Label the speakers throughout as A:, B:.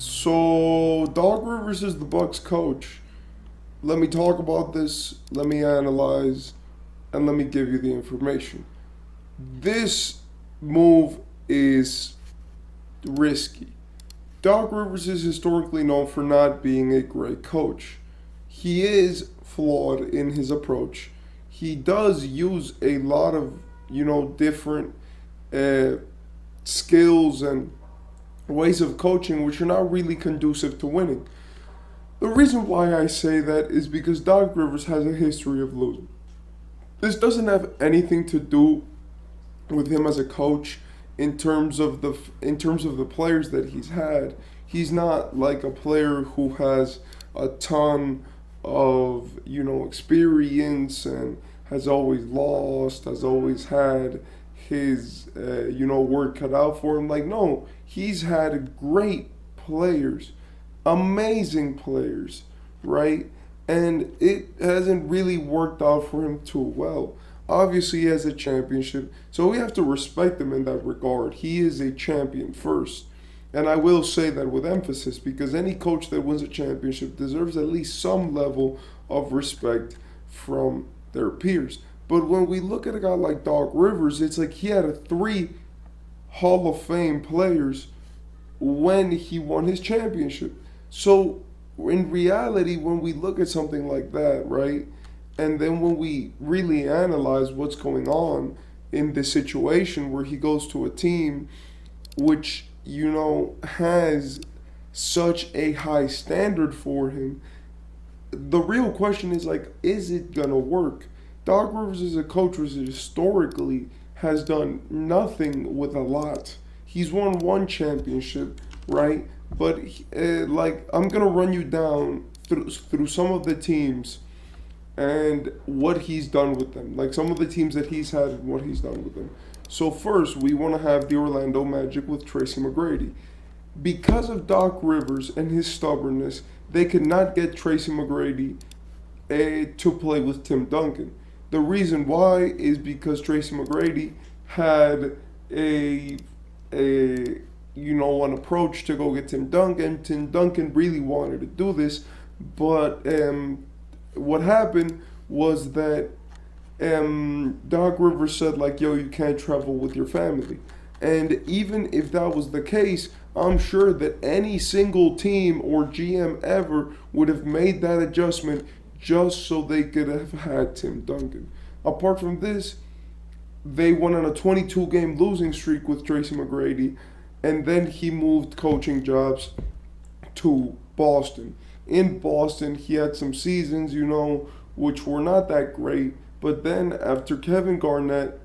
A: So Doc Rivers is the Bucks coach. Let me talk about this. Let me analyze, and let me give you the information. This move is risky. Doc Rivers is historically known for not being a great coach. He is flawed in his approach. He does use a lot of, different uh, skills and ways of coaching which are not really conducive to winning. The reason why I say that is because Doc Rivers has a history of losing. This doesn't have anything to do with him as a coach in terms of the players that he's had. He's not like a player who has a ton of experience and has always lost, has always had his work cut out for him. Like no, he's had great players, amazing players, right? And it hasn't really worked out for him too well. Obviously, he has a championship, so we have to respect him in that regard. He is a champion first. And I will say that with emphasis because any coach that wins a championship deserves at least some level of respect from their peers. But when we look at a guy like Doc Rivers, it's like he had three Hall of Fame players when he won his championship. So in reality, when we look at something like that, right, and then when we really analyze what's going on in this situation where he goes to a team which, has such a high standard for him, the real question is like, is it gonna work? Doc Rivers is a coach who historically has done nothing with a lot. He's won one championship, right? But I'm gonna run you down through some of the teams and what he's done with them. Like some of the teams that he's had and what he's done with them. So first, we want to have the Orlando Magic with Tracy McGrady. Because of Doc Rivers and his stubbornness, they could not get Tracy McGrady to play with Tim Duncan. The reason why is because Tracy McGrady had an approach to go get Tim Duncan. Tim Duncan really wanted to do this, but what happened was that Doc Rivers said like, yo, you can't travel with your family. And even if that was the case, I'm sure that any single team or GM ever would have made that adjustment just so they could have had Tim Duncan. Apart from this, they went on a 22-game losing streak with Tracy McGrady, and then he moved coaching jobs to Boston. In Boston, he had some seasons, which were not that great, but then after Kevin Garnett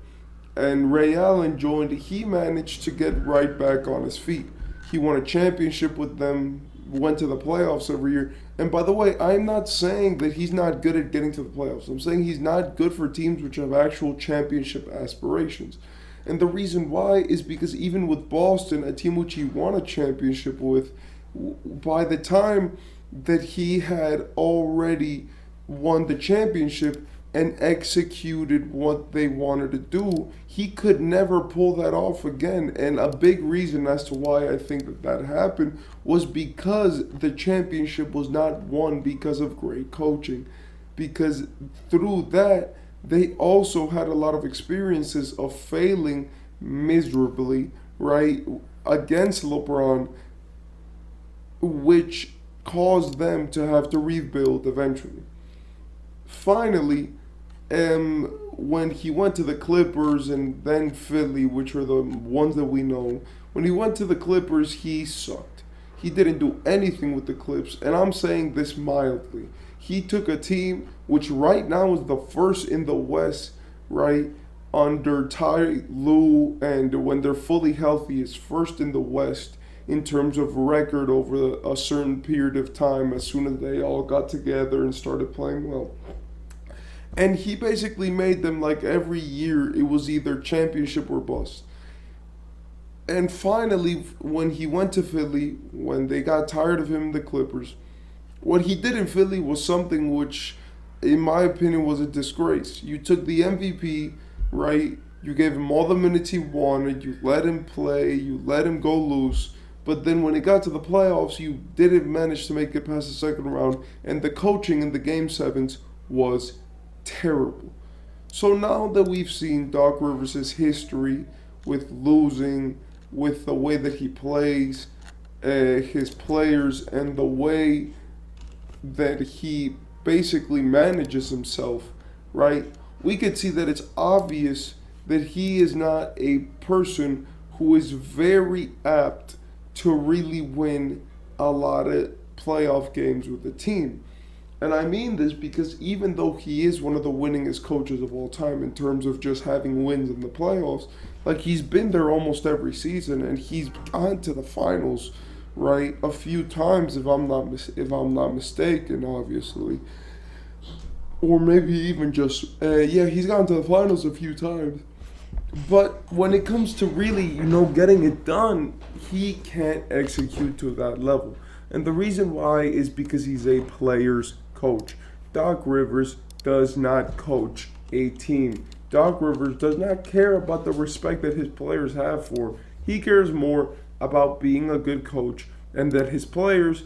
A: and Ray Allen joined, he managed to get right back on his feet. He won a championship with them, went to the playoffs every year. And by the way, I'm not saying that he's not good at getting to the playoffs. I'm saying he's not good for teams which have actual championship aspirations. And the reason why is because even with Boston, a team which he won a championship with, by the time that he had already won the championship and executed what they wanted to do, he could never pull that off again. And a big reason as to why I think that happened was because the championship was not won because of great coaching. Because through that, they also had a lot of experiences of failing miserably, right, against LeBron, which caused them to have to rebuild eventually. Finally, when he went to the Clippers and then Philly, which are the ones that we know, when he went to the Clippers, he sucked. He didn't do anything with the Clips, and I'm saying this mildly. He took a team which right now is the first in the West, right, under Ty Lue, and when they're fully healthy, is first in the West in terms of record over a certain period of time as soon as they all got together and started playing well. And he basically made them like every year it was either championship or bust. And finally, when he went to Philly, when they got tired of him in the Clippers, what he did in Philly was something which, in my opinion, was a disgrace. You took the MVP, right? You gave him all the minutes he wanted. You let him play. You let him go loose. But then when it got to the playoffs, you didn't manage to make it past the second round, and the coaching in the game sevens was terrible. So now that we've seen Doc Rivers' history with losing, with the way that he plays, his players, and the way that he basically manages himself, right? We could see that it's obvious that he is not a person who is very apt to really win a lot of playoff games with the team. And I mean this because even though he is one of the winningest coaches of all time in terms of just having wins in the playoffs, like he's been there almost every season and he's gone to the finals, right, a few times if I'm not mistaken, obviously, or maybe even just he's gone to the finals a few times. But when it comes to really, getting it done, he can't execute to that level. And the reason why is because he's a player's coach. Doc Rivers does not coach a team. Doc Rivers does not care about the respect that his players have for him. He cares more about being a good coach and that his players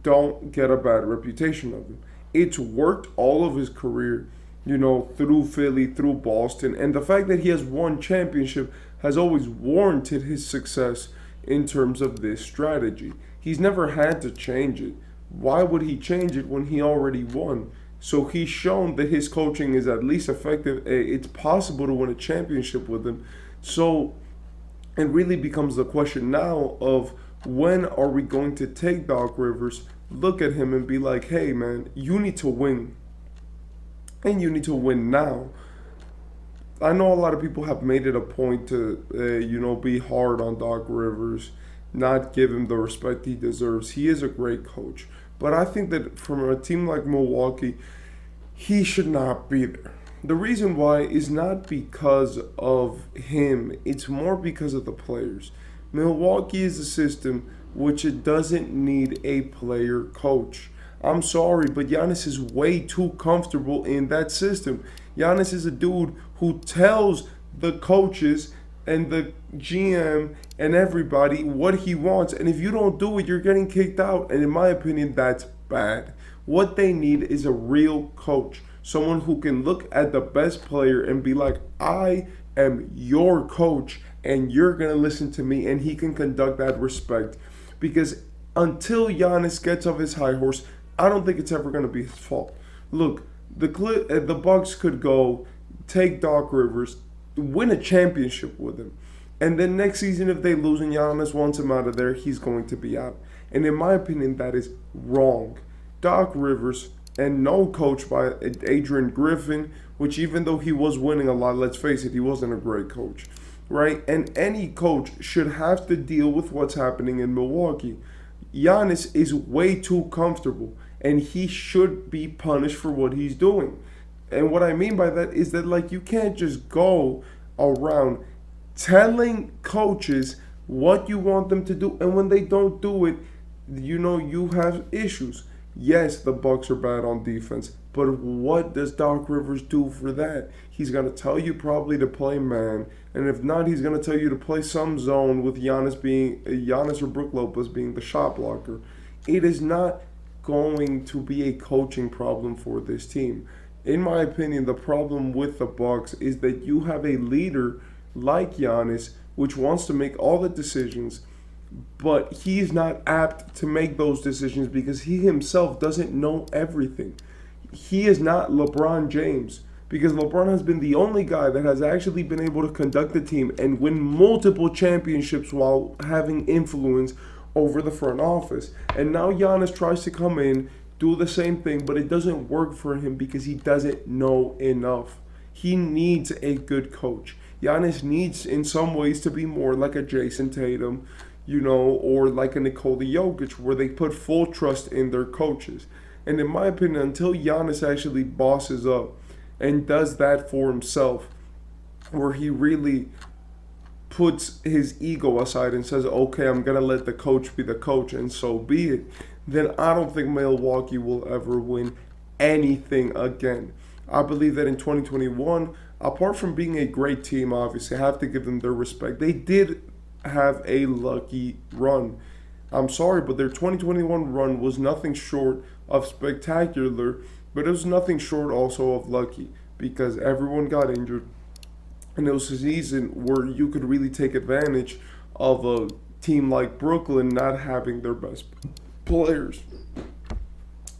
A: don't get a bad reputation of him. It's worked all of his career, through Philly, through Boston. And the fact that he has won championship has always warranted his success in terms of this strategy. He's never had to change it. Why would he change it when he already won? So he's shown that his coaching is at least effective. It's possible to win a championship with him. So it really becomes the question now of when are we going to take Doc Rivers, look at him and be like, hey man, you need to win. And you need to win now. I know a lot of people have made it a point to, be hard on Doc Rivers, not give him the respect he deserves. He is a great coach. But I think that from a team like Milwaukee, he should not be there. The reason why is not because of him. It's more because of the players. Milwaukee is a system which it doesn't need a player coach. I'm sorry, but Giannis is way too comfortable in that system. Giannis is a dude who tells the coaches and the GM and everybody what he wants. And if you don't do it, you're getting kicked out. And in my opinion, that's bad. What they need is a real coach. Someone who can look at the best player and be like, I am your coach and you're going to listen to me. And he can conduct that respect. Because until Giannis gets off his high horse, I don't think it's ever going to be his fault. Look, the Bucks could go take Doc Rivers, win a championship with him, and then next season if they lose and Giannis wants him out of there, he's going to be out. And in my opinion, that is wrong. Doc Rivers and no coach by Adrian Griffin, which even though he was winning a lot, let's face it, he wasn't a great coach, right? And any coach should have to deal with what's happening in Milwaukee. Giannis is way too comfortable, and he should be punished for what he's doing. And what I mean by that is that, you can't just go around telling coaches what you want them to do, and when they don't do it, you have issues. Yes, the Bucks are bad on defense, but what does Doc Rivers do for that? He's going to tell you probably to play man, and if not, he's going to tell you to play some zone with Giannis or Brook Lopez being the shot blocker. It is not going to be a coaching problem for this team. In my opinion, the problem with the Bucks is that you have a leader like Giannis, which wants to make all the decisions, but he's not apt to make those decisions because he himself doesn't know everything. He is not LeBron James, because LeBron has been the only guy that has actually been able to conduct the team and win multiple championships while having influence over the front office. And now Giannis tries to come in, do the same thing, but it doesn't work for him because he doesn't know enough. He needs a good coach. Giannis needs, in some ways, to be more like a Jason Tatum, or like a Nikola Jokic, where they put full trust in their coaches. And in my opinion, until Giannis actually bosses up and does that for himself, where he really puts his ego aside and says, okay, I'm going to let the coach be the coach and so be it, then I don't think Milwaukee will ever win anything again. I believe that in 2021, apart from being a great team, obviously, I have to give them their respect. They did have a lucky run. I'm sorry, but their 2021 run was nothing short of spectacular, but it was nothing short also of lucky because everyone got injured. And it was a season where you could really take advantage of a team like Brooklyn not having their best players.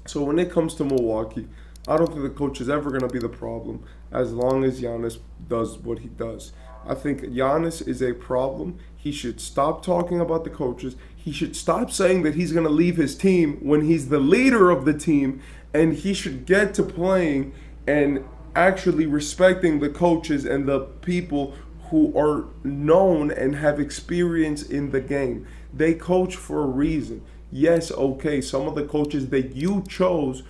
A: So when it comes to Milwaukee, I don't think the coach is ever going to be the problem as long as Giannis does what he does. I think Giannis is a problem. He should stop talking about the coaches. He should stop saying that he's going to leave his team when he's the leader of the team, and he should get to playing and actually respecting the coaches and the people who are known and have experience in the game. They coach for a reason. Yes, okay, some of the coaches that you chose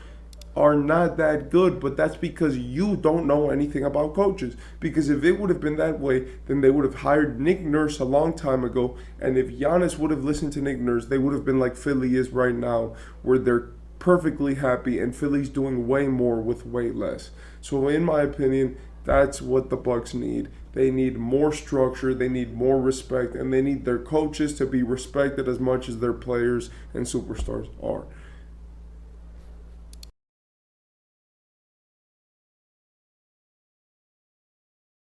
A: are not that good, but that's because you don't know anything about coaches. Because if it would have been that way, then they would have hired Nick Nurse a long time ago. And if Giannis would have listened to Nick Nurse, they would have been like Philly is right now, where they're perfectly happy and Philly's doing way more with way less. So in my opinion, that's what the Bucks need. They need more structure, they need more respect, and they need their coaches to be respected as much as their players and superstars are.